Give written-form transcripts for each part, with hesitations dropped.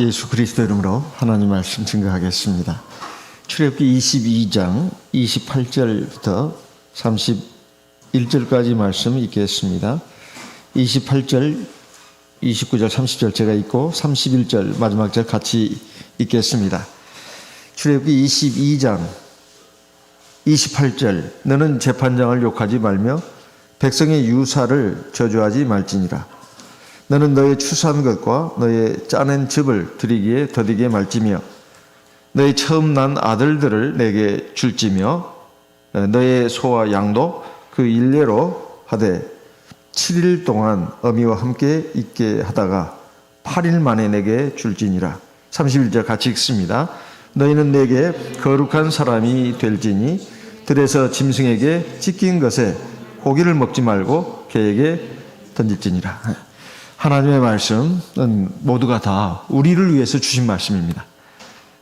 예수 그리스도 이름으로 하나님 말씀 증거하겠습니다. 출애굽기 22장 28절부터 31절까지 말씀 읽겠습니다. 28절, 29절, 30절 제가 읽고 31절 마지막 절 같이 읽겠습니다. 출애굽기 22장 28절 너는 재판장을 욕하지 말며 백성의 유사를 저주하지 말지니라. 너는 너의 추수한 것과 너의 짜낸 즙을 드리기에 더디게 말지며 너의 처음 난 아들들을 내게 줄지며 너의 소와 양도 그 일례로 하되 7일 동안 어미와 함께 있게 하다가 8일 만에 내게 줄지니라. 31절 같이 읽습니다. 너희는 내게 거룩한 사람이 될지니 들에서 짐승에게 찢긴 것에 고기를 먹지 말고 개에게 던질지니라. 하나님의 말씀은 모두가 다 우리를 위해서 주신 말씀입니다.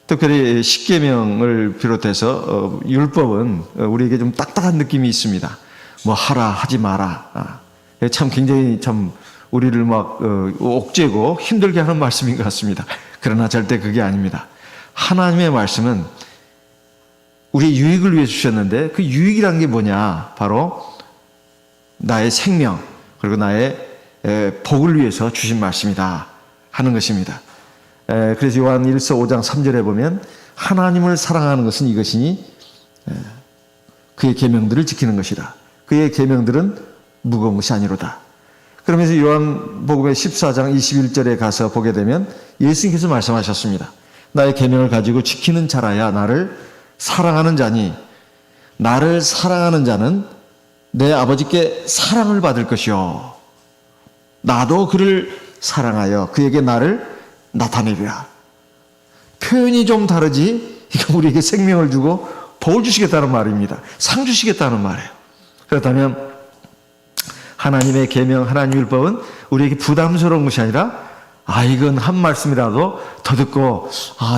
특별히 십계명을 비롯해서 율법은 우리에게 좀 딱딱한 느낌이 있습니다. 뭐 하라 하지 마라. 참 굉장히 참 우리를 막 옥죄고 힘들게 하는 말씀인 것 같습니다. 그러나 절대 그게 아닙니다. 하나님의 말씀은 우리의 유익을 위해 주셨는데 그 유익이란 게 뭐냐? 바로 나의 생명 그리고 나의 복을 위해서 주신 말씀이다 하는 것입니다. 그래서 요한 1서 5장 3절에 보면 하나님을 사랑하는 것은 이것이니 그의 계명들을 지키는 것이라. 그의 계명들은 무거운 것이 아니로다. 그러면서 요한복음의 14장 21절에 가서 보게 되면 예수님께서 말씀하셨습니다. 나의 계명을 가지고 지키는 자라야 나를 사랑하는 자니 나를 사랑하는 자는 내 아버지께 사랑을 받을 것이요 나도 그를 사랑하여 그에게 나를 나타내리라. 표현이 좀 다르지 이거 우리에게 생명을 주고 복을 주시겠다는 말입니다. 상 주시겠다는 말이에요. 그렇다면 하나님의 계명, 하나님의 율법은 우리에게 부담스러운 것이 아니라 이건 한 말씀이라도 더 듣고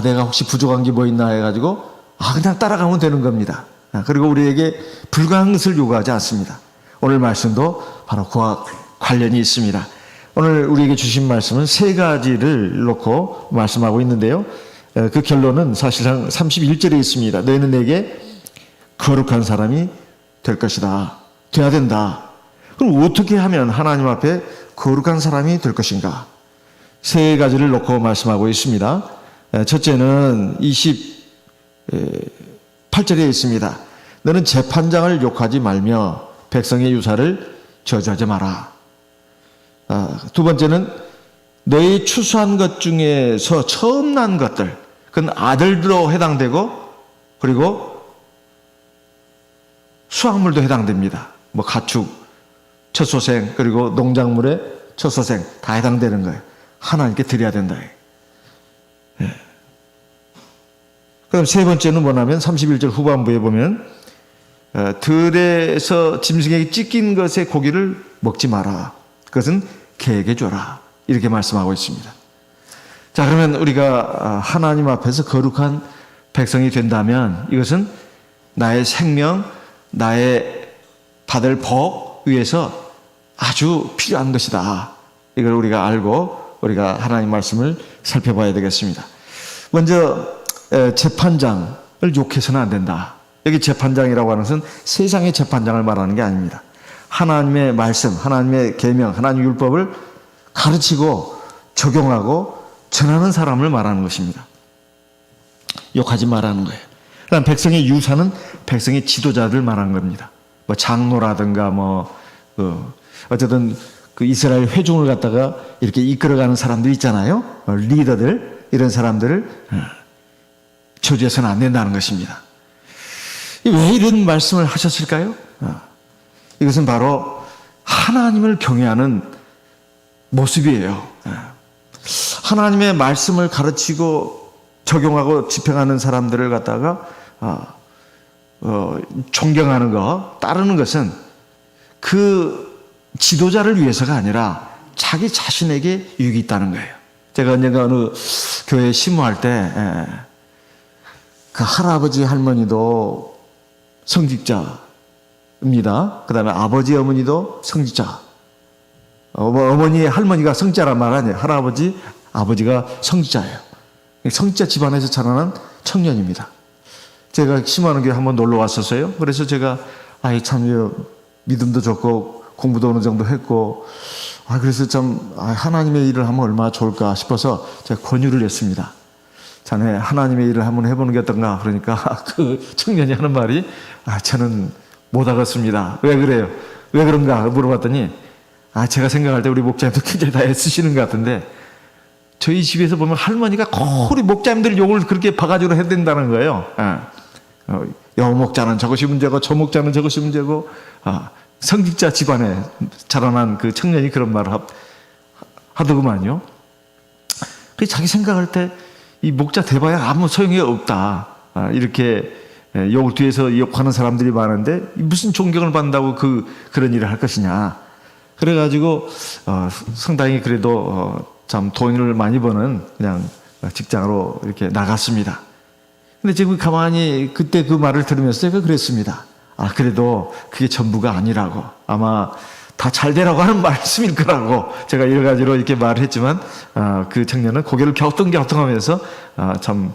내가 혹시 부족한 게 뭐 있나 해가지고 그냥 따라가면 되는 겁니다. 그리고 우리에게 불가한 것을 요구하지 않습니다. 오늘 말씀도 바로 그와 관련이 있습니다. 오늘 우리에게 주신 말씀은 세 가지를 놓고 말씀하고 있는데요. 그 결론은 사실상 31절에 있습니다. 너희는 내게 거룩한 사람이 될 것이다. 돼야 된다. 그럼 어떻게 하면 하나님 앞에 거룩한 사람이 될 것인가? 세 가지를 놓고 말씀하고 있습니다. 첫째는 28절에 있습니다. 너는 재판장을 욕하지 말며 백성의 유사를 저주하지 마라. 두 번째는 너희 추수한 것 중에서 처음 난 것들, 그건 아들도 해당되고 그리고 수확물도 해당됩니다. 뭐 가축, 첫소생 그리고 농작물의 첫 소생 다 해당되는 거예요. 하나님께 드려야 된다. 그럼 세 번째는 뭐냐면 31절 후반부에 보면 들에서 짐승에게 찢긴 것의 고기를 먹지 마라. 그것은 개에게 줘라. 이렇게 말씀하고 있습니다. 자, 그러면 우리가 하나님 앞에서 거룩한 백성이 된다면 이것은 나의 생명, 나의 받을 복 위해서 아주 필요한 것이다. 이걸 우리가 알고 우리가 하나님 말씀을 살펴봐야 되겠습니다. 먼저 재판장을 욕해서는 안 된다. 여기 재판장이라고 하는 것은 세상의 재판장을 말하는 게 아닙니다. 하나님의 말씀, 하나님의 계명, 하나님의 율법을 가르치고 적용하고 전하는 사람을 말하는 것입니다. 욕하지 말라는 거예요. 그다음 백성의 유사는 백성의 지도자들 말하는 겁니다. 뭐 장로라든가 어쨌든 그 이스라엘 회중을 갖다가 이렇게 이끌어가는 사람들 있잖아요. 리더들 이런 사람들을 저주해서는 안 된다는 것입니다. 왜 이런 말씀을 하셨을까요? 이것은 바로 하나님을 경외하는 모습이에요. 하나님의 말씀을 가르치고 적용하고 집행하는 사람들을 갖다가 존경하는 것, 따르는 것은 그 지도자를 위해서가 아니라 자기 자신에게 유익이 있다는 거예요. 제가 언젠가 어느 교회에 심호할 때 그 할아버지 할머니도 성직자 입니다. 그 다음에 아버지 어머니도 성직자. 어머니 할머니가 성직자란 말 아니에요. 할아버지 아버지가 성직자예요. 성직자 집안에서 자라난 청년입니다. 제가 심화하는 한번 놀러 왔었어요. 그래서 제가 참 믿음도 좋고 공부도 어느 정도 했고 그래서 참 하나님의 일을 하면 얼마나 좋을까 싶어서 제가 권유를 했습니다. 자네 하나님의 일을 한번 해보는 게 어떤가. 그러니까 그 청년이 하는 말이 저는 못하겠습니다. 왜 그래요? 왜 그런가 물어봤더니 제가 생각할 때 우리 목자님도 굉장히 다 애쓰시는 것 같은데 저희 집에서 보면 할머니가 우리 목자님들 욕을 그렇게 바가지로 해야 된다는 거예요. 여 목자는 저것이 문제고 저 목자는 저것이 문제고 성직자 집안에 자라난 그 청년이 그런 말을 하더구만요. 그래서 자기 생각할 때 이 목자 돼봐야 아무 소용이 없다. 이렇게 욕을 뒤에서 욕하는 사람들이 많은데 무슨 존경을 받는다고 그런 일을 할 것이냐. 그래가지고 상당히 그래도 참 돈을 많이 버는 그냥 직장으로 이렇게 나갔습니다. 근데 지금 가만히 그때 그 말을 들으면서 제가 그랬습니다. 그래도 그게 전부가 아니라고. 아마 다 잘 되라고 하는 말씀일 거라고 제가 여러 가지로 이렇게 말을 했지만 그 청년은 고개를 갸우뚱갸우뚱하면서 참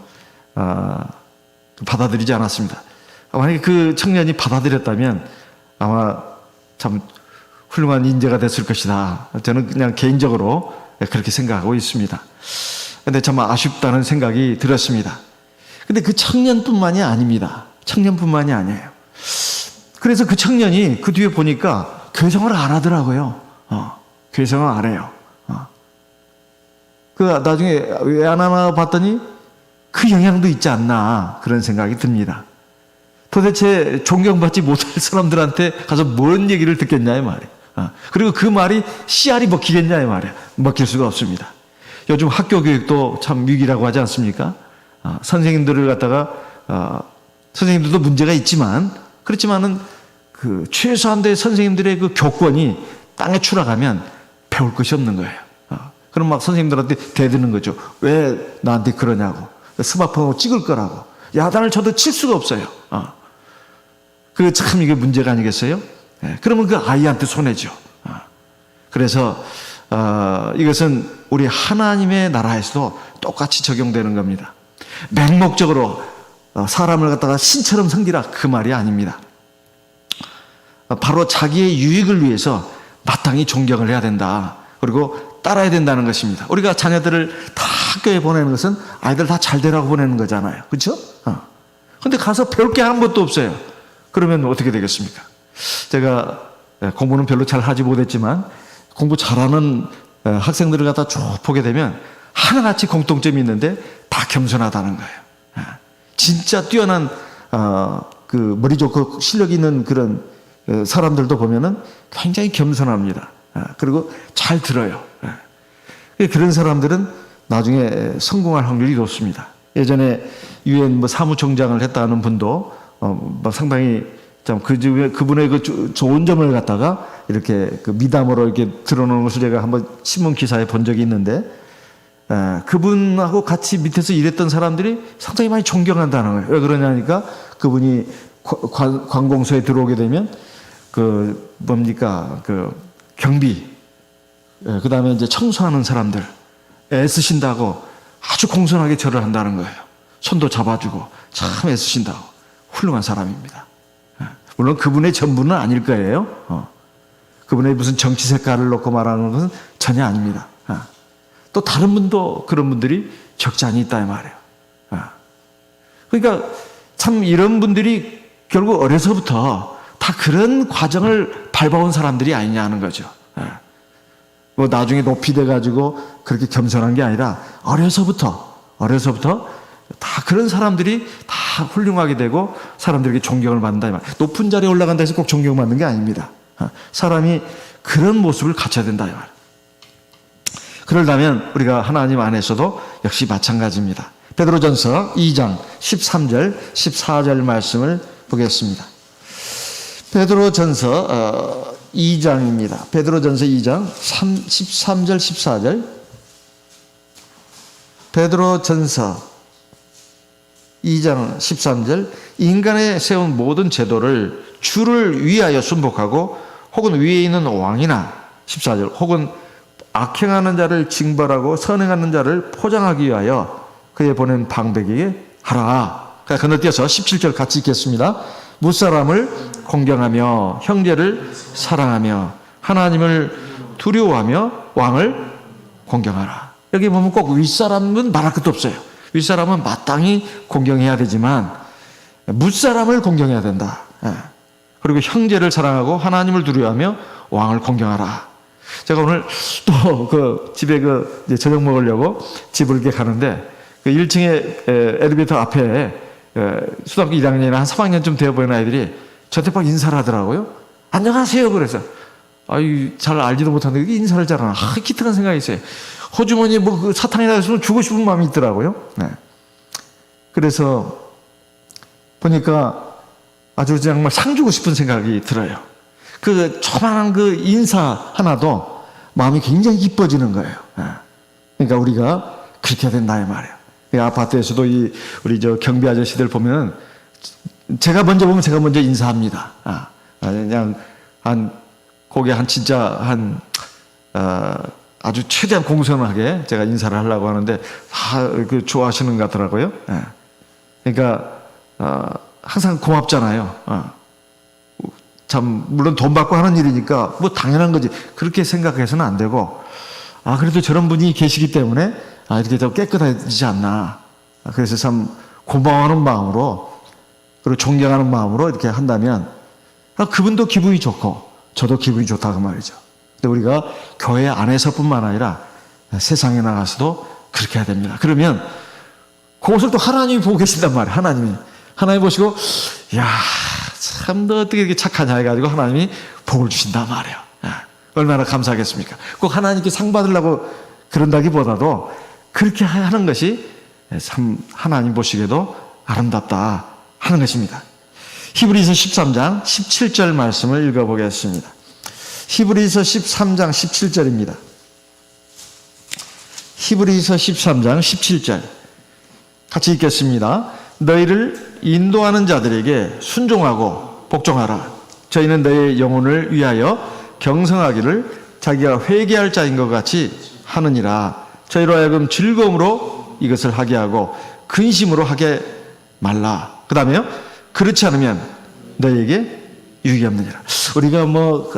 받아들이지 않았습니다. 만약에 그 청년이 받아들였다면 아마 참 훌륭한 인재가 됐을 것이다. 저는 그냥 개인적으로 그렇게 생각하고 있습니다. 근데 참 아쉽다는 생각이 들었습니다. 근데 그 청년뿐만이 아닙니다. 청년뿐만이 아니에요. 그래서 그 청년이 그 뒤에 보니까 교회생활을 안 하더라고요. 교회생활을 안 해요. 그 나중에 왜 안 하나 봤더니 그 영향도 있지 않나 그런 생각이 듭니다. 도대체 존경받지 못할 사람들한테 가서 뭔 얘기를 듣겠냐 이 말이에요. 그리고 그 말이 씨알이 먹히겠냐 이 말이에요. 먹힐 수가 없습니다. 요즘 학교 교육도 참 위기라고 하지 않습니까? 선생님들을 갖다가 선생님들도 문제가 있지만 그렇지만은 그 최소한도의 선생님들의 그 교권이 땅에 추락하면 배울 것이 없는 거예요. 그럼 막 선생님들한테 대드는 거죠. 왜 나한테 그러냐고. 스마트폰으로 찍을 거라고. 야단을 쳐도 칠 수가 없어요. 그 참 이게 문제가 아니겠어요? 그러면 그 아이한테 손해죠. 그래서 이것은 우리 하나님의 나라에서도 똑같이 적용되는 겁니다. 맹목적으로 사람을 갖다가 신처럼 섬기라 그 말이 아닙니다. 바로 자기의 유익을 위해서 마땅히 존경을 해야 된다. 그리고 따라야 된다는 것입니다. 우리가 자녀들을 다 학교에 보내는 것은 아이들 다 잘 되라고 보내는 거잖아요. 그렇죠? 근데 가서 배울 게 아무것도 없어요. 그러면 어떻게 되겠습니까? 제가 공부는 별로 잘 하지 못했지만 공부 잘하는 학생들을 갖다 쭉 보게 되면 하나같이 공통점이 있는데 다 겸손하다는 거예요. 진짜 뛰어난 그 머리 좋고 실력 있는 그런 사람들도 보면은 굉장히 겸손합니다. 그리고 잘 들어요. 그런 사람들은 나중에 성공할 확률이 높습니다. 예전에 유엔 사무총장을 했다는 분도 상당히 참 그분의 그 좋은 점을 갖다가 이렇게 그 미담으로 이렇게 드러놓는 것을 제가 한번 신문 기사에 본 적이 있는데 그분하고 같이 밑에서 일했던 사람들이 상당히 많이 존경한다는 거예요. 왜 그러냐니까 그분이 관공서에 들어오게 되면 그 경비, 그 다음에 이제 청소하는 사람들 애쓰신다고 아주 공손하게 절을 한다는 거예요. 손도 잡아주고 참 애쓰신다고. 훌륭한 사람입니다. 물론 그분의 전부는 아닐 거예요. 그분의 무슨 정치 색깔을 놓고 말하는 것은 전혀 아닙니다. 또 다른 분도 그런 분들이 적지 않이 있다 이 말이에요. 그러니까 참 이런 분들이 결국 어려서부터 다 그런 과정을 밟아온 사람들이 아니냐 하는 거죠. 뭐 나중에 높이 돼가지고 그렇게 겸손한 게 아니라 어려서부터 다 그런 사람들이 다 훌륭하게 되고 사람들에게 존경을 받는다. 높은 자리에 올라간다 해서 꼭 존경받는 게 아닙니다. 사람이 그런 모습을 갖춰야 된다. 그러려면 우리가 하나님 안에서도 역시 마찬가지입니다. 베드로전서 2장 13절 14절 말씀을 보겠습니다. 베드로전서 2장입니다. 베드로전서 2장 13절 14절. 베드로전서 2장 13절. 인간에 세운 모든 제도를 주를 위하여 순복하고 혹은 위에 있는 왕이나 14절 혹은 악행하는 자를 징벌하고 선행하는 자를 포장하기 위하여 그의 보낸 방백에게 하라. 건너뛰어서 17절 같이 읽겠습니다. 무사람을 공경하며 형제를 사랑하며 하나님을 두려워하며 왕을 공경하라. 여기 보면 꼭 윗사람은 말할 것도 없어요. 윗사람은 마땅히 공경해야 되지만 무사람을 공경해야 된다. 그리고 형제를 사랑하고 하나님을 두려워하며 왕을 공경하라. 제가 오늘 또 집에 이제 저녁 먹으려고 집을 이렇게 가는데 1층에 엘리베이터 앞에 초등학교 1학년이나 한 3학년쯤 되어 보이는 아이들이 저한테 막 인사를 하더라고요. 안녕하세요. 그래서 잘 알지도 못하는데 인사를 잘하나. 기특한 생각이 있어요. 호주머니에 사탕이나 있으면 주고 싶은 마음이 있더라고요. 네. 그래서 보니까 아주 정말 상 주고 싶은 생각이 들어요. 조만한 인사 하나도 마음이 굉장히 기뻐지는 거예요. 그러니까 우리가 그렇게 해야 된다 이 말이에요. 아파트에서도 우리 경비 아저씨들 보면 제가 먼저 보면 제가 먼저 인사합니다. 그냥 아주 최대한 공손하게 제가 인사를 하려고 하는데 다 좋아하시는 것 같더라고요. 그러니까 항상 고맙잖아요. 참 물론 돈 받고 하는 일이니까 당연한 거지. 그렇게 생각해서는 안 되고 그래도 저런 분이 계시기 때문에 이렇게 더 깨끗해지지 않나. 그래서 참 고마워하는 마음으로 그리고 존경하는 마음으로 이렇게 한다면 그분도 기분이 좋고 저도 기분이 좋다 그 말이죠. 근데 우리가 교회 안에서뿐만 아니라 세상에 나가서도 그렇게 해야 됩니다. 그러면 그것을 또 하나님이 보고 계신단 말이에요. 하나님 보시고 참 너 어떻게 이렇게 착하냐 해가지고 하나님이 복을 주신단 말이에요. 얼마나 감사하겠습니까? 꼭 하나님께 상 받으려고 그런다기보다도 그렇게 하는 것이 참 하나님 보시기에도 아름답다 하는 것입니다. 히브리서 13장 17절 말씀을 읽어보겠습니다. 히브리서 13장 17절입니다. 히브리서 13장 17절 같이 읽겠습니다. 너희를 인도하는 자들에게 순종하고 복종하라. 저희는 너희의 영혼을 위하여 경성하기를 자기가 회개할 자인 것 같이 하느니라. 저희로 하여금 즐거움으로 이것을 하게 하고 근심으로 하게 말라. 그 다음에요. 그렇지 않으면 너희에게 유익이 없느니라. 우리가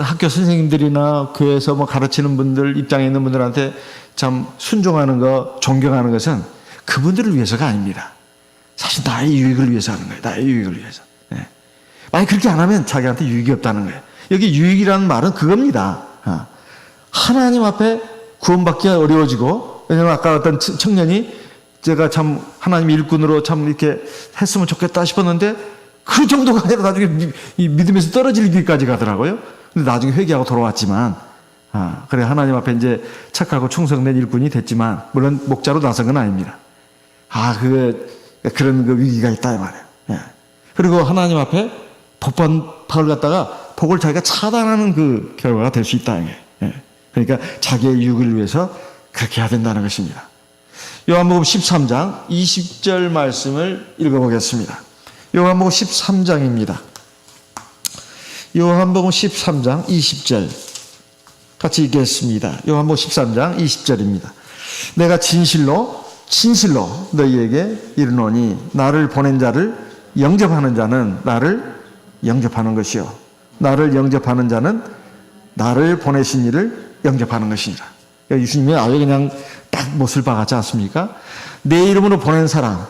학교 선생님들이나 교회에서 가르치는 분들 입장에 있는 분들한테 참 순종하는 것, 존경하는 것은 그분들을 위해서가 아닙니다. 사실 나의 유익을 위해서 하는 거예요. 나의 유익을 위해서. 만약 그렇게 안 하면 자기한테 유익이 없다는 거예요. 여기 유익이라는 말은 그겁니다. 하나님 앞에 구원받기가 어려워지고, 왜냐하면 아까 어떤 청년이 제가 참 하나님 일꾼으로 참 이렇게 했으면 좋겠다 싶었는데 그 정도가 아니라 나중에 이 믿음에서 떨어질 길까지 가더라고요. 근데 나중에 회개하고 돌아왔지만, 그래 하나님 앞에 이제 착하고 충성된 일꾼이 됐지만, 물론 목자로 나선 건 아닙니다. 그런 위기가 있다 이 말이에요. 그리고 하나님 앞에 복을 갖다가 복을 자기가 차단하는 그 결과가 될 수 있다. 그러니까 자기의 유익을 위해서 그렇게 해야 된다는 것입니다. 요한복음 13장 20절 말씀을 읽어보겠습니다. 요한복음 13장입니다. 요한복음 13장 20절 같이 읽겠습니다. 요한복음 13장 20절입니다. 내가 진실로 너희에게 이르노니 나를 보낸 자를 영접하는 자는 나를 영접하는 것이요 나를 영접하는 자는 나를 보내신 이를 영접하는 것이니라. 예수님이 아예 그냥 딱 못을 박았지 않습니까? 내 이름으로 보낸 사람,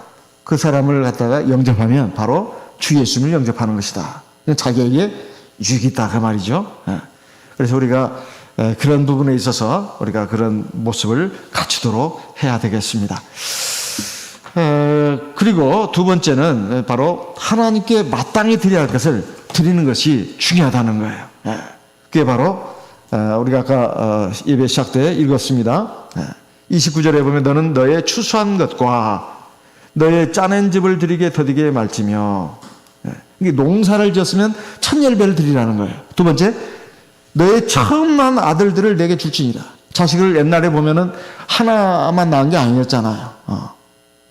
그 사람을 갖다가 영접하면 바로 주 예수님을 영접하는 것이다. 자기에게 유익이 있다 그 말이죠. 그래서 우리가 그런 부분에 있어서 우리가 그런 모습을 갖추도록 해야 되겠습니다. 그리고 두 번째는 바로 하나님께 마땅히 드려야 할 것을 드리는 것이 중요하다는 거예요. 그게 바로 우리가 아까 예배 시작 때 읽었습니다. 29절에 보면 너는 너의 추수한 것과 너의 짜낸 집을 드리게 더디게 말지며, 이게 농사를 지었으면 천열배를 드리라는 거예요. 두 번째, 너의 처음 난 아들들을 내게 줄지니라. 자식을 옛날에 보면은 하나만 낳은 게 아니었잖아요.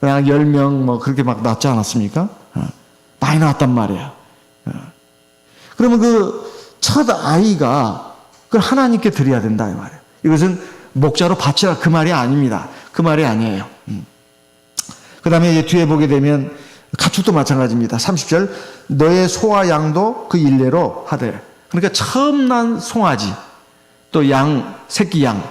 그냥 10명 그렇게 막 낳지 않았습니까? 많이 낳았단 말이에요. 그러면 그 첫 아이가 그걸 하나님께 드려야 된다 이 말이에요. 이것은 목자로 바치라 그 말이 아닙니다. 그 말이 아니에요. 그 다음에 뒤에 보게 되면 가축도 마찬가지입니다. 30절 너의 소와 양도 그 일례로 하되. 그러니까 처음 난 송아지 또 양, 새끼 양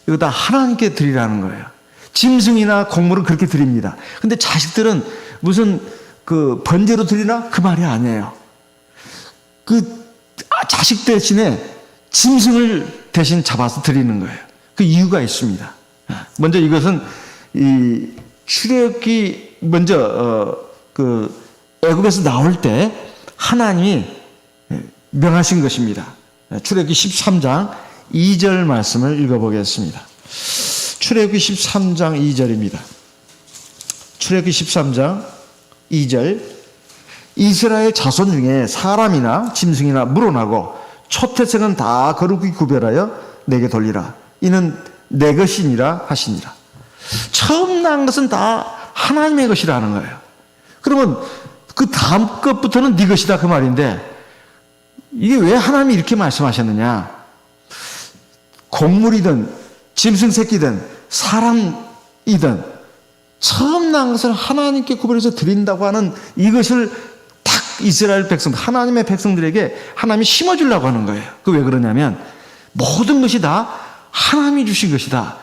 이거 다 하나님께 드리라는 거예요. 짐승이나 곡물은 그렇게 드립니다. 근데 자식들은 무슨 그 번제로 드리나? 그 말이 아니에요. 그 자식 대신에 짐승을 대신 잡아서 드리는 거예요. 그 이유가 있습니다. 먼저 이것은 이 출애굽기 먼저 그 애굽에서 나올 때 하나님이 명하신 것입니다. 출애굽기 13장 2절 말씀을 읽어보겠습니다. 출애굽기 13장 2절입니다. 출애굽기 13장 2절 이스라엘 자손 중에 사람이나 짐승이나 물어나고 초태생은 다 거룩히 구별하여 내게 돌리라. 이는 내 것이니라 하시니라. 처음 난 것은 다 하나님의 것이라는 거예요. 그러면 그 다음 것부터는 네 것이다 그 말인데 이게 왜 하나님이 이렇게 말씀하셨느냐. 곡물이든 짐승 새끼든 사람이든 처음 난 것을 하나님께 구별해서 드린다고 하는 이것을 딱 이스라엘 백성, 하나님의 백성들에게 하나님이 심어주려고 하는 거예요. 그 왜 그러냐면 모든 것이 다 하나님이 주신 것이다.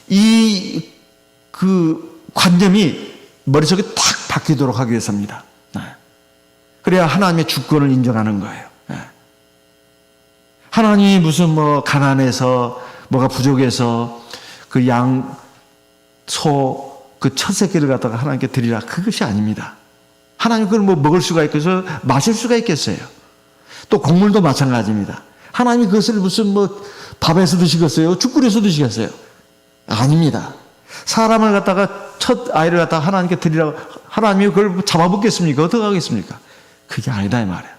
이 그 관념이 머릿속에 탁 박히도록 하기 위해서입니다. 그래야 하나님의 주권을 인정하는 거예요. 하나님이 무슨 뭐 가난해서 뭐가 부족해서 그 양, 소, 그 첫 새끼를 갖다가 하나님께 드리라. 그것이 아닙니다. 하나님 그걸 뭐 먹을 수가 있겠어요? 마실 수가 있겠어요? 또 곡물도 마찬가지입니다. 하나님이 그것을 무슨 뭐 밥에서 드시겠어요? 죽꿀에서 드시겠어요? 아닙니다. 사람을 갖다가 첫 아이를 갖다가 하나님께 드리라고 하나님이 그걸 잡아먹겠습니까? 어떻게 하겠습니까? 그게 아니다 이 말이에요.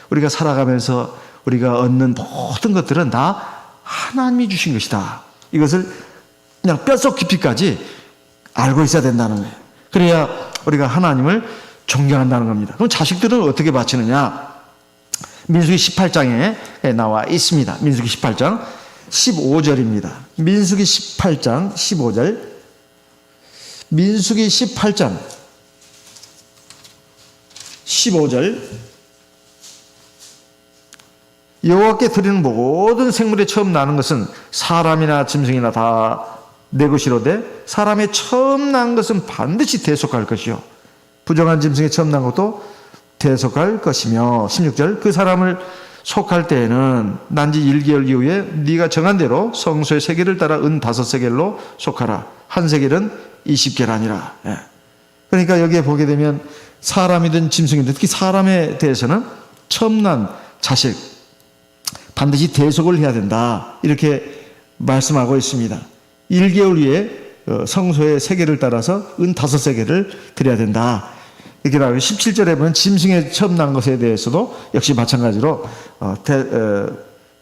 우리가 살아가면서 우리가 얻는 모든 것들은 다 하나님이 주신 것이다. 이것을 그냥 뼛속 깊이까지 알고 있어야 된다는 거예요. 그래야 우리가 하나님을 존경한다는 겁니다. 그럼 자식들은 어떻게 바치느냐? 민수기 18장에 나와 있습니다. 민수기 18장 15절입니다. 민수기 18장 15절. 민수기 18장 15절. 여호와께 드리는 모든 생물의 처음 나는 것은 사람이나 짐승이나 다 내 것이로되 사람의 처음 난 것은 반드시 대속할 것이요 부정한 짐승의 처음 난 것도 대속할 것이며 16절 그 사람을 속할 때에는 난지 1개월 이후에 네가 정한 대로 성소의 세겔을 따라 은 5세겔로 속하라. 한 세겔은 20계라니라. 그러니까 여기에 보게 되면 사람이든 짐승이든 특히 사람에 대해서는 처음 난 자식 반드시 대속을 해야 된다. 이렇게 말씀하고 있습니다. 1개월 후에 성소의 세겔을 따라서 은 5세겔을 드려야 된다. 이렇게 나오고 17절에 보면 짐승의 처음 난 것에 대해서도 역시 마찬가지로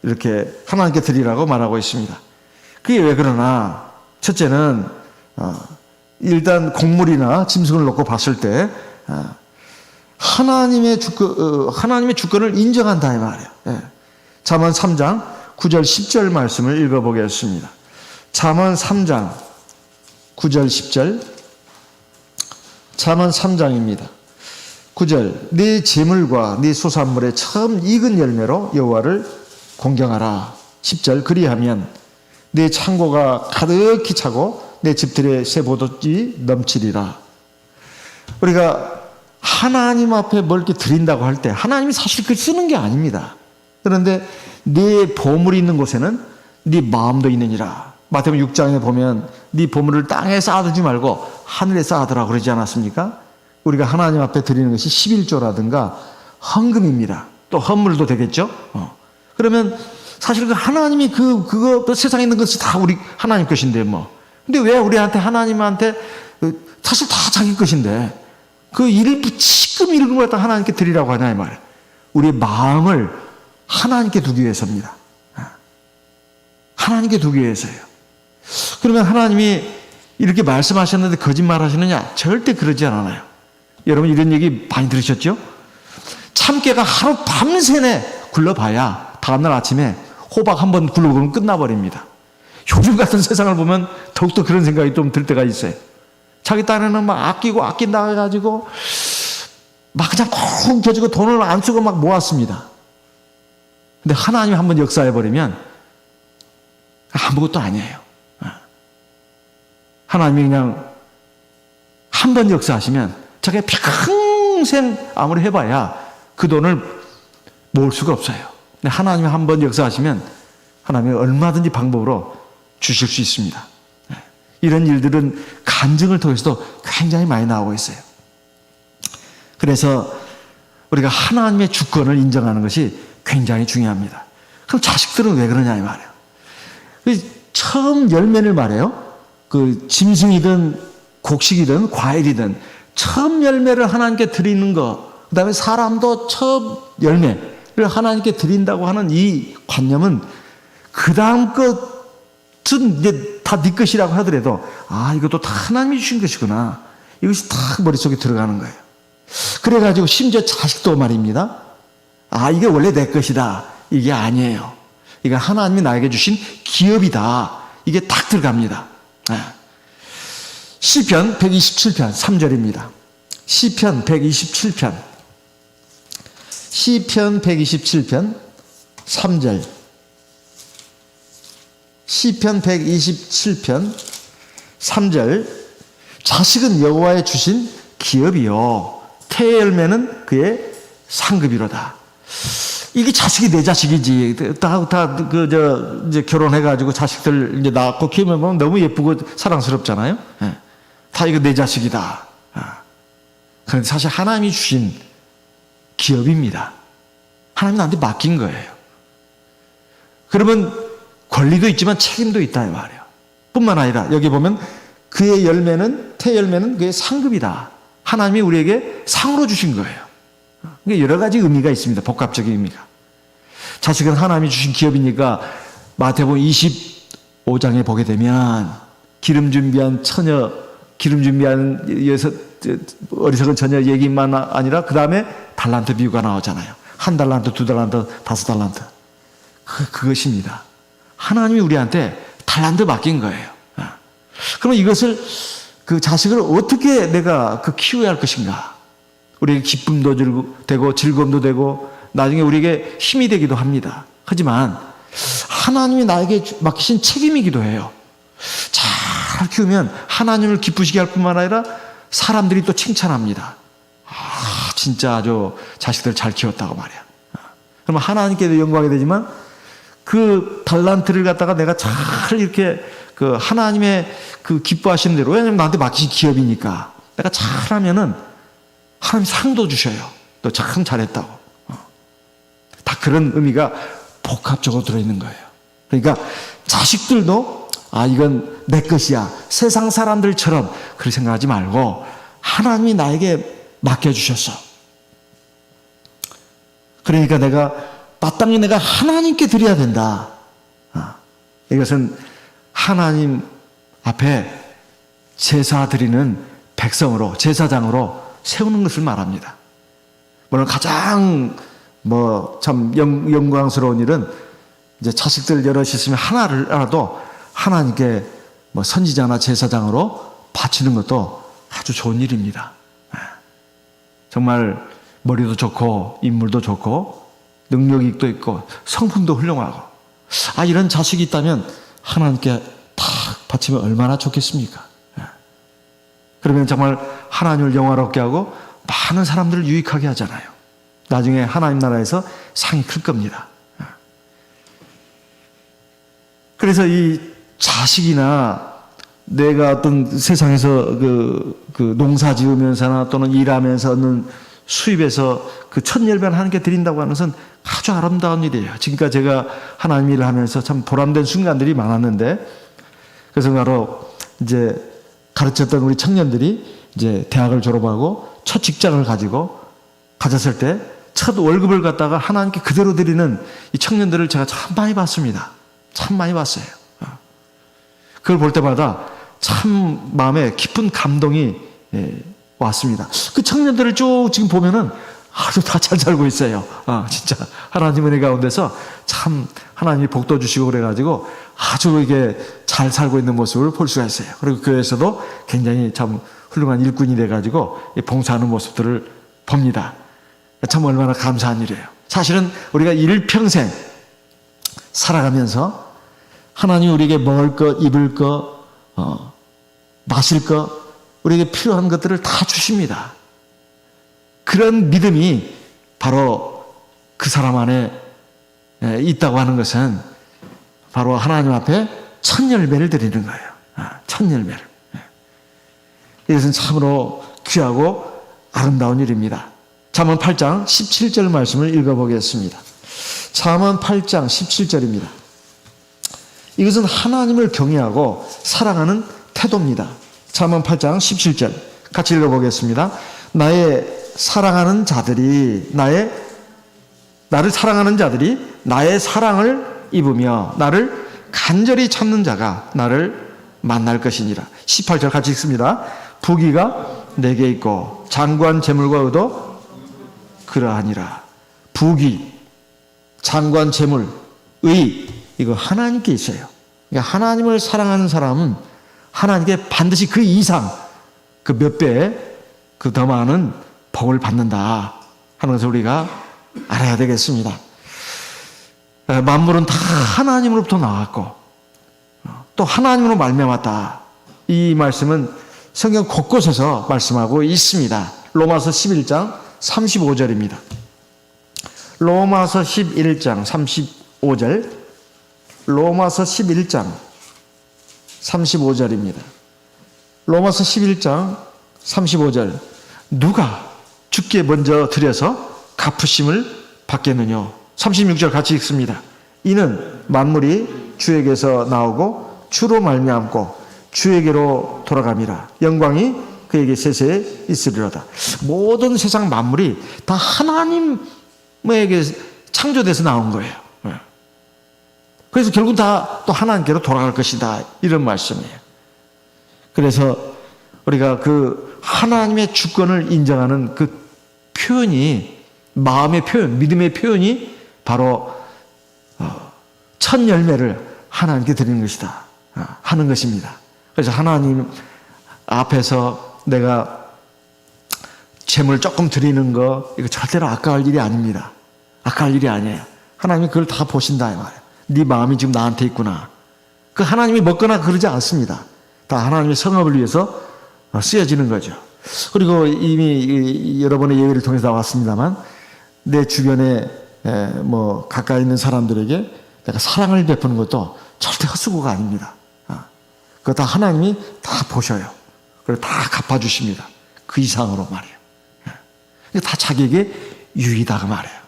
이렇게 하나님께 드리라고 말하고 있습니다. 그게 왜 그러나 첫째는 일단 곡물이나 짐승을 놓고 봤을 때 하나님의 주권을 인정한다 이 말이에요. 잠언 3장 9절 10절 말씀을 읽어보겠습니다. 잠언 3장 9절 10절 잠언 3장입니다. 9절 네 재물과 네 소산물의 처음 익은 열매로 여호와를 공경하라. 10절 그리하면 네 창고가 가득히 차고 내 집들의 새 보도지 넘치리라. 우리가 하나님 앞에 뭘 이렇게 드린다고 할 때 하나님이 사실 그걸 쓰는 게 아닙니다. 그런데 네 보물이 있는 곳에는 네 마음도 있느니라. 마태복음 6장에 보면 네 보물을 땅에 쌓아두지 말고 하늘에 쌓아두라 그러지 않았습니까? 우리가 하나님 앞에 드리는 것이 11조라든가 헌금입니다. 또 헌물도 되겠죠? 그러면 사실 그 하나님이 그거 세상에 있는 것이 다 우리 하나님 것인데 뭐. 근데 왜 우리한테 하나님한테 사실 다 자기 것인데 그 지금 이런 걸 갖다 하나님께 드리라고 하냐 이 말이에요. 우리의 마음을 하나님께 두기 위해서입니다. 하나님께 두기 위해서예요. 그러면 하나님이 이렇게 말씀하셨는데 거짓말 하시느냐? 절대 그러지 않아요. 여러분 이런 얘기 많이 들으셨죠? 참깨가 하루 밤새내 굴러봐야 다음날 아침에 호박 한 번 굴러보면 끝나버립니다. 요즘 같은 세상을 보면 더욱더 그런 생각이 좀 들 때가 있어요. 자기 딴에는 막 아낀다 해가지고 막 그냥 콩 켜지고 돈을 안 쓰고 막 모았습니다. 근데 하나님이 한번 역사해버리면 아무것도 아니에요. 하나님이 그냥 한 번 역사하시면 자기가 평생 아무리 해봐야 그 돈을 모을 수가 없어요. 근데 하나님이 한 번 역사하시면 하나님이 얼마든지 방법으로 주실 수 있습니다. 이런 일들은 간증을 통해서도 굉장히 많이 나오고 있어요. 그래서 우리가 하나님의 주권을 인정하는 것이 굉장히 중요합니다. 그럼 자식들은 왜 그러냐 이 말이에요. 처음 열매를 말해요. 그 짐승이든 곡식이든 과일이든 처음 열매를 하나님께 드리는 거, 그 다음에 사람도 처음 열매를 하나님께 드린다고 하는 이 관념은 그 다음 것은 이제 다 네 것이라고 하더라도 이것도 다 하나님이 주신 것이구나. 이것이 다 머릿속에 들어가는 거예요. 그래가지고 심지어 자식도 말입니다. 이게 원래 내 것이다. 이게 아니에요. 이건 하나님이 나에게 주신 기업이다. 이게 딱 들어갑니다. 시편 127편 3절입니다. 시편 127편 3절. 시편 127편 3절. 자식은 여호와의 주신 기업이요 태의 열매는 그의 상급이로다. 이게 자식이 내 자식이지. 이제 결혼해가지고 자식들 이제 낳고 키우면 너무 예쁘고 사랑스럽잖아요. 다 이거 내 자식이다. 그런데 사실 하나님이 주신 기업입니다. 하나님 나한테 맡긴 거예요. 그러면 권리도 있지만 책임도 있다 이 말이에요. 뿐만 아니라 여기 보면 그의 열매는 태 열매는 그의 상급이다. 하나님이 우리에게 상으로 주신 거예요. 그러니까 여러 가지 의미가 있습니다. 복합적인 의미가. 자식은 하나님이 주신 기업이니까 마태복음 25장에 보게 되면 기름 준비한 어리석은 처녀 얘기만 아니라 그 다음에 달란트 비유가 나오잖아요. 1달란트, 2달란트, 5달란트. 그것입니다. 하나님이 우리한테 달란트 맡긴 거예요. 그러면 이것을 그 자식을 어떻게 내가 키워야 할 것인가? 우리에게 기쁨도 되고 즐거움도 되고 나중에 우리에게 힘이 되기도 합니다. 하지만 하나님이 나에게 맡기신 책임이기도 해요. 잘 키우면 하나님을 기쁘시게 할 뿐만 아니라 사람들이 또 칭찬합니다. 진짜 아주 자식들 잘 키웠다고 말이야. 그러면 하나님께도 영광이 되지만 그 달란트를 갖다가 내가 잘 이렇게 그 하나님의 그 기뻐하시는 대로, 왜냐하면 나한테 맡기신 기업이니까 내가 잘하면은 하나님 상도 주셔요. 너 참 잘했다고. 다 그런 의미가 복합적으로 들어있는 거예요. 그러니까 자식들도 이건 내 것이야. 세상 사람들처럼 그렇게 생각하지 말고 하나님이 나에게 맡겨주셨어. 그러니까 내가 마땅히 내가 하나님께 드려야 된다. 이것은 하나님 앞에 제사 드리는 백성으로, 제사장으로 세우는 것을 말합니다. 물론 가장 참 영광스러운 일은 이제 자식들 여럿이 있으면 하나라도 하나님께 선지자나 제사장으로 바치는 것도 아주 좋은 일입니다. 정말 머리도 좋고 인물도 좋고 능력도 있고 성품도 훌륭하고 이런 자식이 있다면 하나님께 탁 바치면 얼마나 좋겠습니까? 그러면 정말 하나님을 영화롭게 하고 많은 사람들을 유익하게 하잖아요. 나중에 하나님 나라에서 상이 클 겁니다. 그래서 이 자식이나 내가 어떤 세상에서 그 농사 지으면서나 또는 일하면서 얻는 수입에서 그 첫 열매를 하나님께 드린다고 하는 것은 아주 아름다운 일이에요. 지금까지 제가 하나님 일을 하면서 참 보람된 순간들이 많았는데, 그래서 바로 이제 가르쳤던 우리 청년들이 이제 대학을 졸업하고 첫 직장을 가졌을 때 첫 월급을 갖다가 하나님께 그대로 드리는 이 청년들을 제가 참 많이 봤습니다. 참 많이 봤어요. 그걸 볼 때마다 참 마음에 깊은 감동이 왔습니다. 그 청년들을 쭉 지금 보면은 아주 다 잘 살고 있어요. 진짜 하나님 은혜 가운데서 참 하나님이 복도 주시고 그래가지고 아주 이게 잘 살고 있는 모습을 볼 수가 있어요. 그리고 교회에서도 굉장히 참 훌륭한 일꾼이 돼가지고 봉사하는 모습들을 봅니다. 참 얼마나 감사한 일이에요. 사실은 우리가 일평생 살아가면서 하나님 우리에게 먹을 것, 입을 것, 마실 것, 우리에게 필요한 것들을 다 주십니다. 그런 믿음이 바로 그 사람 안에 있다고 하는 것은 바로 하나님 앞에 첫 열매를 드리는 거예요. 첫 열매를. 이것은 참으로 귀하고 아름다운 일입니다. 잠언 8장 17절 말씀을 읽어보겠습니다. 잠언 8장 17절입니다. 이것은 하나님을 경외하고 사랑하는 태도입니다. 잠언 8장 17절 같이 읽어보겠습니다. 나를 사랑하는 자들이 나의 사랑을 입으며 나를 간절히 찾는 자가 나를 만날 것이니라. 18절 같이 읽습니다. 부귀가 내게 있고 장관 재물과 의도 그러하니라. 부귀, 장관 재물, 의, 이거 하나님께 있어요. 그러니까 하나님을 사랑하는 사람은 하나님께 반드시 그 이상, 그 몇 배의 그 더 많은 복을 받는다 하는 것을 우리가 알아야 되겠습니다. 만물은 다 하나님으로부터 나왔고 또 하나님으로 말미암았다. 이 말씀은 성경 곳곳에서 말씀하고 있습니다. 로마서 11장 35절입니다. 로마서 11장 35절, 로마서 11장 35절입니다. 로마서 11장 35절. 누가 주께 먼저 드려서 갚으심을 받겠느냐. 36절 같이 읽습니다. 이는 만물이 주에게서 나오고 주로 말미암고 주에게로 돌아감이라. 영광이 그에게 세세에 있으리로다. 모든 세상 만물이 다 하나님에게 창조돼서 나온 거예요. 그래서 결국 다 또 하나님께로 돌아갈 것이다. 이런 말씀이에요. 그래서 우리가 그 하나님의 주권을 인정하는 그 표현이, 마음의 표현, 믿음의 표현이 바로 첫 열매를 하나님께 드리는 것이다 하는 것입니다. 그래서 하나님 앞에서 내가 재물 조금 드리는 거, 이거 절대로 아까울 일이 아닙니다. 아까울 일이 아니에요. 하나님이 그걸 다 보신다 이 말이에요. 네 마음이 지금 나한테 있구나. 그 하나님이 먹거나 그러지 않습니다. 다 하나님의 성업을 위해서 쓰여지는 거죠. 그리고 이미 여러 번의 예외를 통해서 나왔습니다만 내 주변에 뭐 가까이 있는 사람들에게 내가 사랑을 베푸는 것도 절대 헛수고가 아닙니다. 그거 다 하나님이 다 보셔요. 그리고 다 갚아주십니다. 그 이상으로 말이에요. 다 자기에게 유의다 그 말이에요.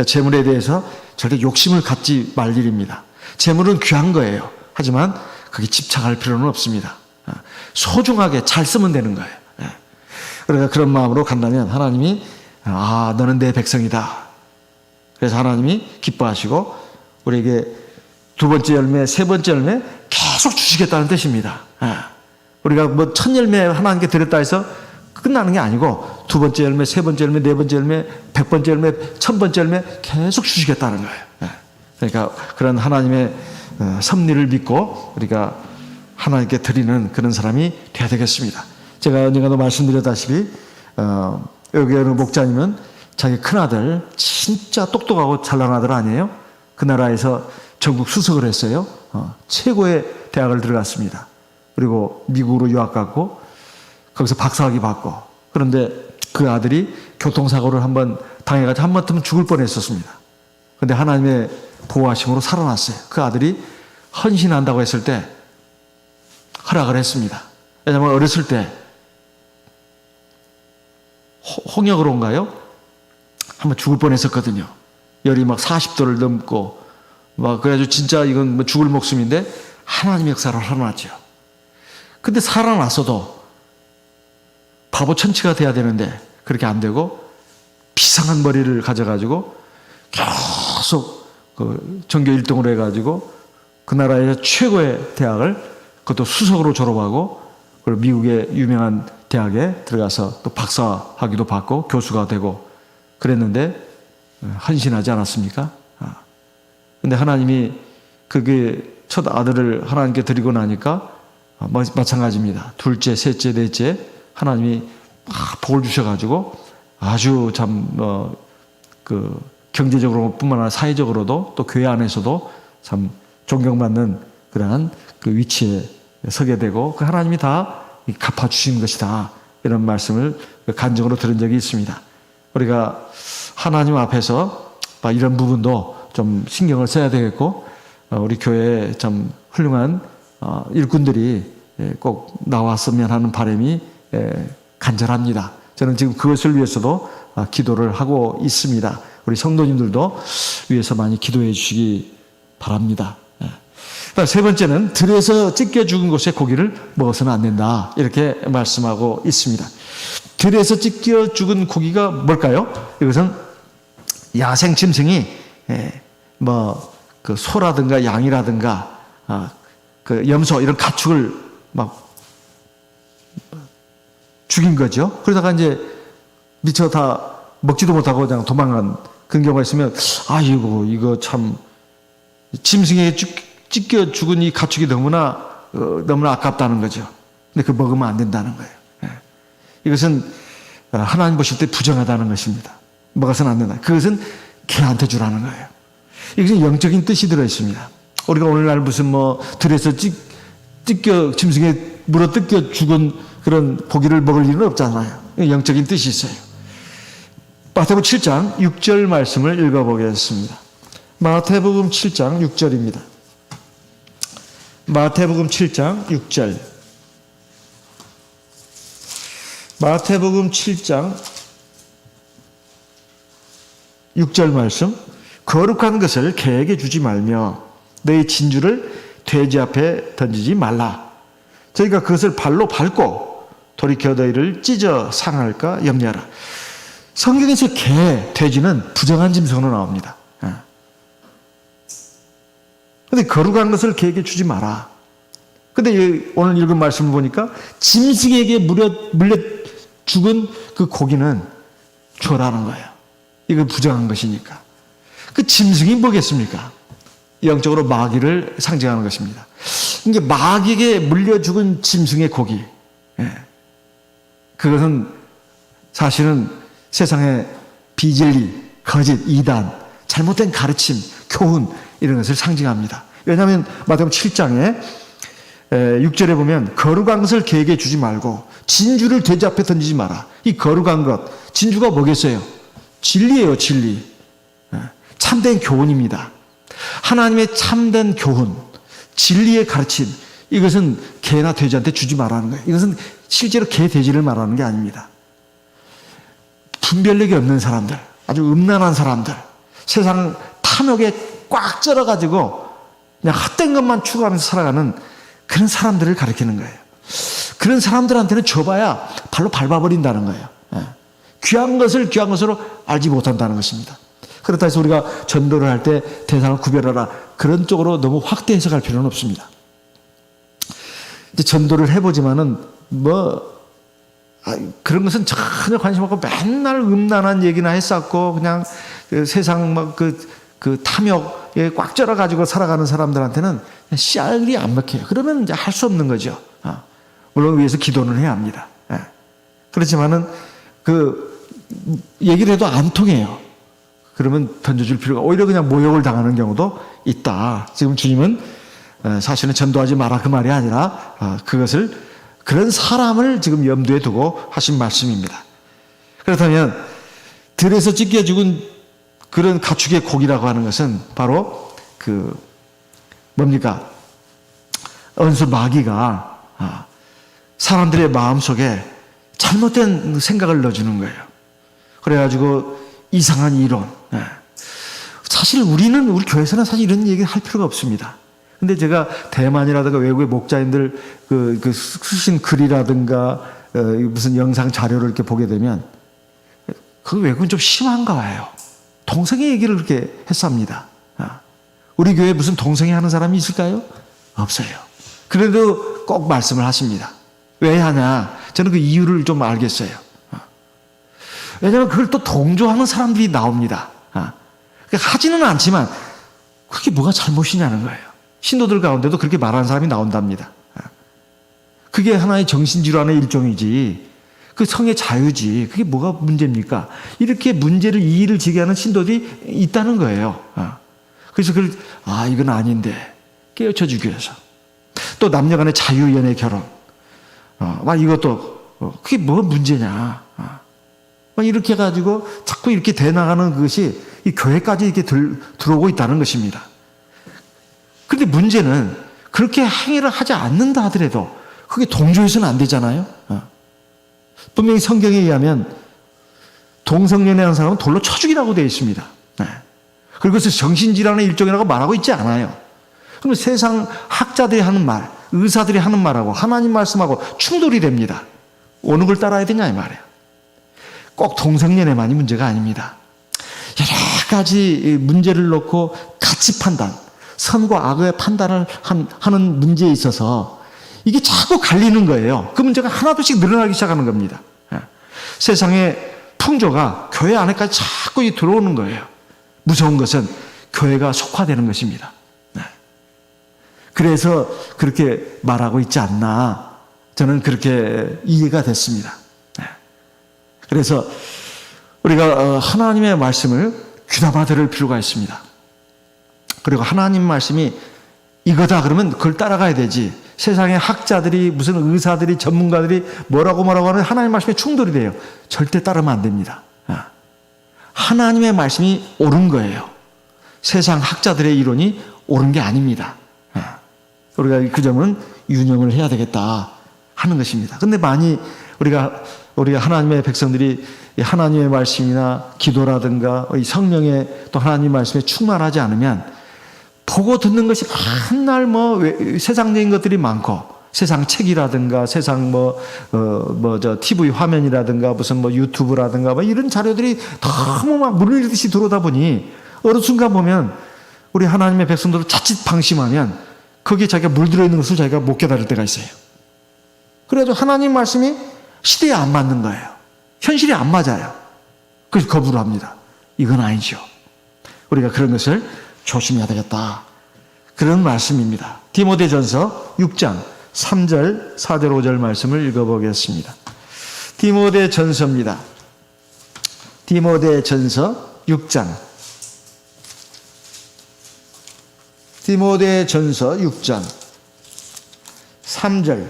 재물에 대해서 절대 욕심을 갖지 말 일입니다. 재물은 귀한 거예요. 하지만 거기 집착할 필요는 없습니다. 소중하게 잘 쓰면 되는 거예요. 그러니까 그런 마음으로 간다면 하나님이 너는 내 백성이다. 그래서 하나님이 기뻐하시고 우리에게 두 번째 열매, 세 번째 열매 계속 주시겠다는 뜻입니다. 우리가 뭐 첫 열매 하나님께 드렸다 해서 끝나는 게 아니고 두 번째 열매, 세 번째 열매, 네 번째 열매, 100번째 열매, 1000번째 열매 계속 주시겠다는 거예요. 그러니까 그런 하나님의 섭리를 믿고 우리가 하나님께 드리는 그런 사람이 되어야 되겠습니다. 제가 언젠가도 말씀드렸다시피 여기 어느 목자님은 자기 큰아들 진짜 똑똑하고 잘난 아들 아니에요? 그 나라에서 전국 수석을 했어요. 최고의 대학을 들어갔습니다. 그리고 미국으로 유학 갔고 거기서 박사학위 받고, 그런데 그 아들이 교통사고를 한번 당해가지고 한 번쯤 죽을 뻔했었습니다. 그런데 하나님의 보호하심으로 살아났어요. 그 아들이 헌신한다고 했을 때 허락을 했습니다. 왜냐하면 어렸을 때 홍역으로인가요? 한번 죽을 뻔했었거든요. 열이 막 40도를 넘고 막 그래가지고 진짜 이건 뭐 죽을 목숨인데 하나님의 역사를 살아났죠. 근데 살아났어도 바보 천치가 돼야 되는데 그렇게 안 되고 비상한 머리를 가져가지고 계속 그 전교 1등으로 해가지고 그 나라에서 최고의 대학을 그것도 수석으로 졸업하고 그리고 미국의 유명한 대학에 들어가서 또 박사학위도 받고 교수가 되고 그랬는데 헌신하지 않았습니까? 근데 하나님이 그게 첫 아들을 하나님께 드리고 나니까 마찬가지입니다. 둘째, 셋째, 넷째 하나님이 복을 주셔가지고 아주 참 경제적으로뿐만 아니라 사회적으로도 또 교회 안에서도 참 존경받는 그러한 그 위치에 서게 되고 그 하나님이 다 갚아주신 것이다. 이런 말씀을 간증으로 들은 적이 있습니다. 우리가 하나님 앞에서 이런 부분도 좀 신경을 써야 되겠고 우리 교회에 참 훌륭한 일꾼들이 꼭 나왔으면 하는 바람이 간절합니다. 저는 지금 그것을 위해서도 기도를 하고 있습니다. 우리 성도님들도 위해서 많이 기도해 주시기 바랍니다. 세 번째는 들에서 찢겨 죽은 곳의 고기를 먹어서는 안 된다. 이렇게 말씀하고 있습니다. 들에서 찢겨 죽은 고기가 뭘까요? 이것은 야생 짐승이 그 소라든가 양이라든가 그 염소 이런 가축을 막 죽인 거죠. 그러다가 이제 미처 다 먹지도 못하고 그냥 도망간 그런 경우가 있으면 아이고 이거 참 짐승에게 찢겨 죽은 이 가축이 너무나 아깝다는 거죠. 근데 그 먹으면 안 된다는 거예요. 이것은 하나님 보실 때 부정하다는 것입니다. 먹어서는 안 된다. 그것은 개한테 주라는 거예요. 이것은 영적인 뜻이 들어 있습니다. 우리가 오늘날 무슨 들에서 짐승에 물어 뜯겨 죽은 그런 고기를 먹을 일은 없잖아요. 영적인 뜻이 있어요. 마태복음 7장 6절 말씀을 읽어보겠습니다. 마태복음 7장 6절입니다. 마태복음 7장 6절. 마태복음 7장 6절 말씀. 거룩한 것을 개에게 주지 말며 너희 진주를 돼지 앞에 던지지 말라. 저희가 그것을 발로 밟고 돌이켜 너희를 찢어 상할까 염려하라. 성경에서 개, 돼지는 부정한 짐승으로 나옵니다. 그런데 거룩한 것을 개에게 주지 마라. 근데 오늘 읽은 말씀을 보니까 짐승에게 물려 죽은 그 고기는 줘라는 거예요. 이건 부정한 것이니까. 그 짐승이 뭐겠습니까? 영적으로 마귀를 상징하는 것입니다. 이게 마귀에게 물려 죽은 짐승의 고기. 그것은 사실은 세상의 비진리, 거짓, 이단, 잘못된 가르침, 교훈 이런 것을 상징합니다. 왜냐하면 마태복음 7장에 6절에 보면 거룩한 것을 개에게 주지 말고 진주를 돼지 앞에 던지지 마라. 이 거룩한 것, 진주가 뭐겠어요? 진리예요, 진리. 참된 교훈입니다. 하나님의 참된 교훈, 진리의 가르침, 이것은 개나 돼지한테 주지 말라는 거예요. 이것은 실제로 개, 돼지를 말하는 게 아닙니다. 분별력이 없는 사람들, 아주 음란한 사람들, 세상 탐욕에 꽉 쩔어가지고 그냥 헛된 것만 추구하면서 살아가는 그런 사람들을 가리키는 거예요. 그런 사람들한테는 줘봐야 발로 밟아버린다는 거예요. 귀한 것을 귀한 것으로 알지 못한다는 것입니다. 그렇다 해서 우리가 전도를 할 때 대상을 구별하라 그런 쪽으로 너무 확대 해석할 필요는 없습니다. 이제 전도를 해보지만은 그런 것은 전혀 관심 없고 맨날 음란한 얘기나 했었고 그냥 그 세상 그 탐욕에 꽉 쩔어가지고 살아가는 사람들한테는 씨알이 안 먹혀요. 그러면 이제 할 수 없는 거죠. 물론 위해서 기도는 해야 합니다. 그렇지만은 그 얘기를 해도 안 통해요. 그러면 던져줄 필요가 오히려 그냥 모욕을 당하는 경우도 있다. 지금 주님은 사실은 전도하지 마라 그 말이 아니라 그런 사람을 지금 염두에 두고 하신 말씀입니다. 그렇다면 들에서 찢겨 죽은 그런 가축의 고기라고 하는 것은 바로 뭡니까? 원수 마귀가 사람들의 마음속에 잘못된 생각을 넣어주는 거예요. 그래가지고 이상한 이론. 사실 우리 교회에서는 사실 이런 얘기 할 필요가 없습니다. 근데 제가 대만이라든가 외국의 목자님들 쓰신 글이라든가 무슨 영상 자료를 이렇게 보게 되면 그 외국은 좀 심한가 봐요. 동성애 얘기를 그렇게 했습니다. 우리 교회에 무슨 동성애 하는 사람이 있을까요? 없어요. 그래도 꼭 말씀을 하십니다. 왜 하냐? 저는 그 이유를 좀 알겠어요. 왜냐하면 그걸 또 동조하는 사람들이 나옵니다. 그러니까 하지는 않지만 그게 뭐가 잘못이냐는 거예요. 신도들 가운데도 그렇게 말하는 사람이 나온답니다. 그게 하나의 정신질환의 일종이지, 그 성의 자유지, 그게 뭐가 문제입니까? 이렇게 문제를, 이의를 제기하는 신도들이 있다는 거예요. 그래서 그걸, 이건 아닌데 깨우쳐 주기 위해서. 또 남녀 간의 자유연애 결혼, 막 이것도 그게 뭐가 문제냐, 막 이렇게 해가지고 자꾸 이렇게 돼 나가는 것이 이 교회까지 이렇게 들어오고 있다는 것입니다. 그런데 문제는 그렇게 행위를 하지 않는다 하더라도 그게 동조해서는 안 되잖아요. 분명히 성경에 의하면 동성연애하는 사람은 돌로 쳐 죽이라고 되어 있습니다. 그리고 그것을 정신질환의 일종이라고 말하고 있지 않아요. 그럼 세상 학자들이 하는 말, 의사들이 하는 말하고 하나님 말씀하고 충돌이 됩니다. 어느 걸 따라야 되냐 이 말이에요. 꼭 동성연애만이 문제가 아닙니다. 여러 가지 문제를 놓고 가치 판단, 선과 악의 판단을 하는 문제에 있어서 이게 자꾸 갈리는 거예요. 그 문제가 하나둘씩 늘어나기 시작하는 겁니다. 세상의 풍조가 교회 안에까지 자꾸 들어오는 거예요. 무서운 것은 교회가 속화되는 것입니다. 그래서 그렇게 말하고 있지 않나, 저는 그렇게 이해가 됐습니다. 그래서 우리가 하나님의 말씀을 귀담아 들을 필요가 있습니다. 그리고 하나님 말씀이 이거다 그러면 그걸 따라가야 되지, 세상의 학자들이, 무슨 의사들이, 전문가들이 뭐라고 하는 하나님 말씀에 충돌이 돼요. 절대 따르면 안 됩니다. 하나님의 말씀이 옳은 거예요. 세상 학자들의 이론이 옳은 게 아닙니다. 우리가 그 점은 유념을 해야 되겠다 하는 것입니다. 근데 많이 우리가 하나님의 백성들이 하나님의 말씀이나 기도라든가 성령의 또 하나님 말씀에 충만하지 않으면 보고 듣는 것이 맨날 세상적인 것들이 많고, 세상 책이라든가 세상 TV 화면이라든가 무슨 유튜브라든가 이런 자료들이 너무 막 물밀듯이 들어오다 보니 어느 순간 보면 우리 하나님의 백성들을 자칫 방심하면 거기에 자기가 물들어 있는 것을 자기가 못 깨달을 때가 있어요. 그래가지고 하나님 말씀이 시대에 안 맞는 거예요. 현실이 안 맞아요. 그래서 거부를 합니다. 이건 아니죠. 우리가 그런 것을 조심해야 되겠다, 그런 말씀입니다. 디모데전서 6장 3절, 4절, 5절 말씀을 읽어보겠습니다. 디모데전서입니다. 디모데전서 6장. 디모데전서 6장 3절.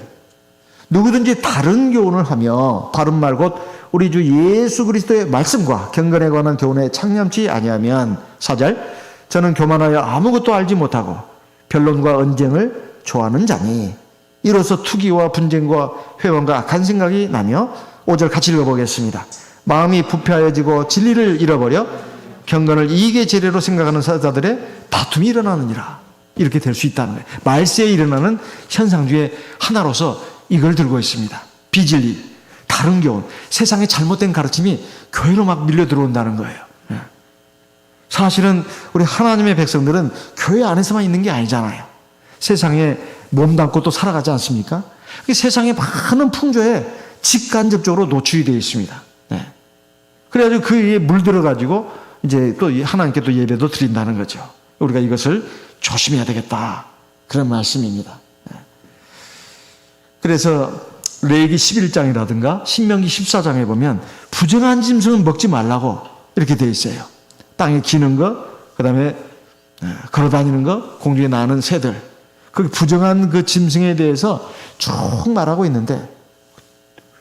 누구든지 다른 교훈을 하며 바른 말 곧 우리 주 예수 그리스도의 말씀과 경건에 관한 교훈에 창념치 아니하면, 4절. 저는 교만하여 아무것도 알지 못하고 변론과 언쟁을 좋아하는 자니 이로써 투기와 분쟁과 회방과 악한 생각이 나며, 5절 같이 읽어보겠습니다. 마음이 부패하여지고 진리를 잃어버려 경건을 이익의 재료로 생각하는 사자들의 다툼이 일어나느니라. 이렇게 될 수 있다는 거예요. 말세에 일어나는 현상 중에 하나로서 이걸 들고 있습니다. 비진리, 다른 교훈, 세상의 잘못된 가르침이 교회로 막 밀려 들어온다는 거예요. 사실은 우리 하나님의 백성들은 교회 안에서만 있는 게 아니잖아요. 세상에 몸담고 또 살아가지 않습니까? 세상의 많은 풍조에 직간접적으로 노출이 되어 있습니다. 그래가지고 그 위에 물들어가지고 이제 또 하나님께 또 예배도 드린다는 거죠. 우리가 이것을 조심해야 되겠다, 그런 말씀입니다. 그래서 레위기 11장이라든가 신명기 14장에 보면 부정한 짐승은 먹지 말라고 이렇게 되어 있어요. 땅에 기는 거, 그 다음에 걸어다니는 거, 공중에 나는 새들, 그 부정한 그 짐승에 대해서 쭉 말하고 있는데,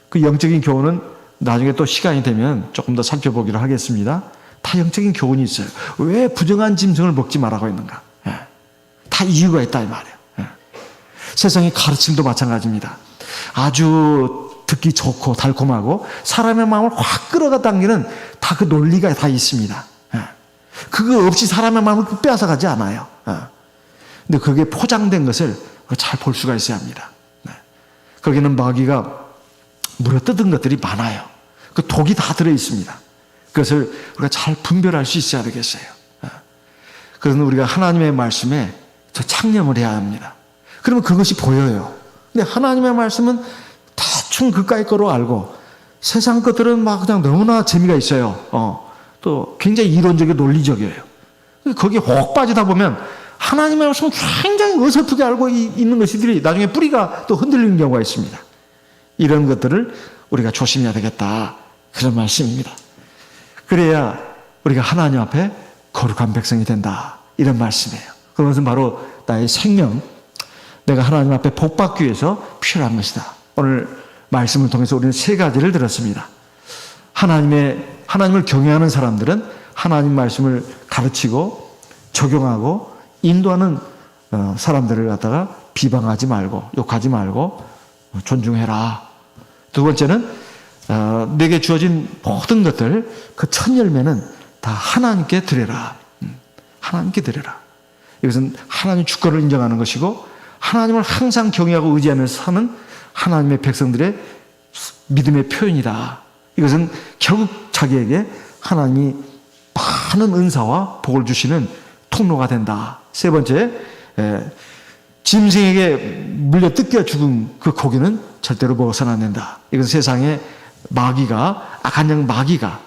그 영적인 교훈은 나중에 또 시간이 되면 조금 더 살펴보기로 하겠습니다. 다 영적인 교훈이 있어요. 왜 부정한 짐승을 먹지 말라고 했는가? 다 이유가 있다 이 말이에요. 세상의 가르침도 마찬가지입니다. 아주 듣기 좋고 달콤하고 사람의 마음을 확 끌어가 당기는 다 그 논리가 다 있습니다. 그거 없이 사람의 마음을 빼앗아가지 않아요. 근데 그게 포장된 것을 잘 볼 수가 있어야 합니다. 거기는 마귀가 물어뜯은 것들이 많아요. 그 독이 다 들어있습니다. 그것을 우리가 잘 분별할 수 있어야 되겠어요. 그래서 우리가 하나님의 말씀에 더 창념을 해야 합니다. 그러면 그것이 보여요. 근데 하나님의 말씀은 다 대충 그까이 거로 알고 세상 것들은 막 그냥 너무나 재미가 있어요. 또 굉장히 이론적이고 논리적이에요. 거기에 혹 빠지다 보면 하나님의 말씀을 굉장히 어설프게 알고 있는 것들이 나중에 뿌리가 또 흔들리는 경우가 있습니다. 이런 것들을 우리가 조심해야 되겠다. 그런 말씀입니다. 그래야 우리가 하나님 앞에 거룩한 백성이 된다. 이런 말씀이에요. 그것은 바로 나의 생명, 내가 하나님 앞에 복받기 위해서 필요한 것이다. 오늘 말씀을 통해서 우리는 세 가지를 들었습니다. 하나님을 경외하는 사람들은 하나님 말씀을 가르치고 적용하고 인도하는 사람들을 갖다가 비방하지 말고 욕하지 말고 존중해라. 두 번째는 내게 주어진 모든 것들 그 첫 열매는 다 하나님께 드려라. 하나님께 드려라. 이것은 하나님의 주권을 인정하는 것이고 하나님을 항상 경외하고 의지하면서 사는 하나님의 백성들의 믿음의 표현이다. 이것은 결국 자기에게 하나님이 많은 은사와 복을 주시는 통로가 된다. 세 번째, 짐승에게 물려 뜯겨 죽은 그 고기는 절대로 먹어서는 안 된다. 이것은 세상에 마귀가, 악한 영 마귀가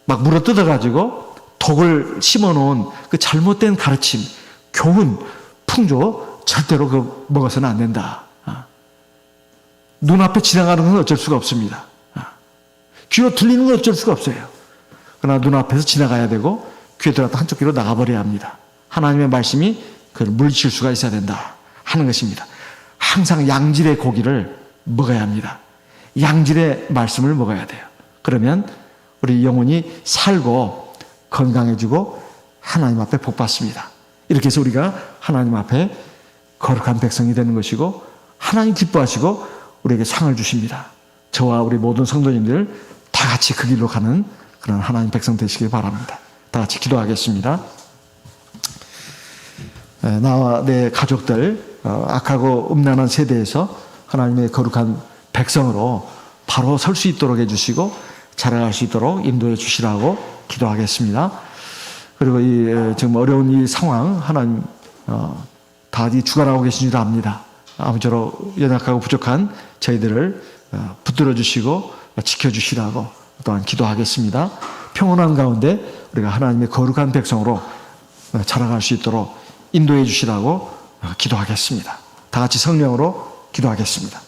막 물어 뜯어가지고 독을 심어놓은 그 잘못된 가르침, 교훈, 풍조 절대로 그 먹어서는 안 된다. 눈앞에 지나가는 건 어쩔 수가 없습니다. 귀로 들리는 건 어쩔 수가 없어요. 그러나 눈앞에서 지나가야 되고 귀에 들어갔다 한쪽 귀로 나가버려야 합니다. 하나님의 말씀이 그를 물리칠 수가 있어야 된다 하는 것입니다. 항상 양질의 고기를 먹어야 합니다. 양질의 말씀을 먹어야 돼요. 그러면 우리 영혼이 살고 건강해지고 하나님 앞에 복 받습니다. 이렇게 해서 우리가 하나님 앞에 거룩한 백성이 되는 것이고 하나님 기뻐하시고 우리에게 상을 주십니다. 저와 우리 모든 성도님들 다 같이 그 길로 가는 그런 하나님 백성 되시길 바랍니다. 다 같이 기도하겠습니다. 나와 내 가족들 악하고 음란한 세대에서 하나님의 거룩한 백성으로 바로 설 수 있도록 해주시고 자라갈 수 있도록 인도해 주시라고 기도하겠습니다. 그리고 이 지금 어려운 이 상황 하나님 다 주관하고 계신 줄 압니다. 아무쪼록 연약하고 부족한 저희들을 붙들어 주시고 지켜주시라고 또한 기도하겠습니다. 평온한 가운데 우리가 하나님의 거룩한 백성으로 자라갈 수 있도록 인도해 주시라고 기도하겠습니다. 다 같이 성령으로 기도하겠습니다.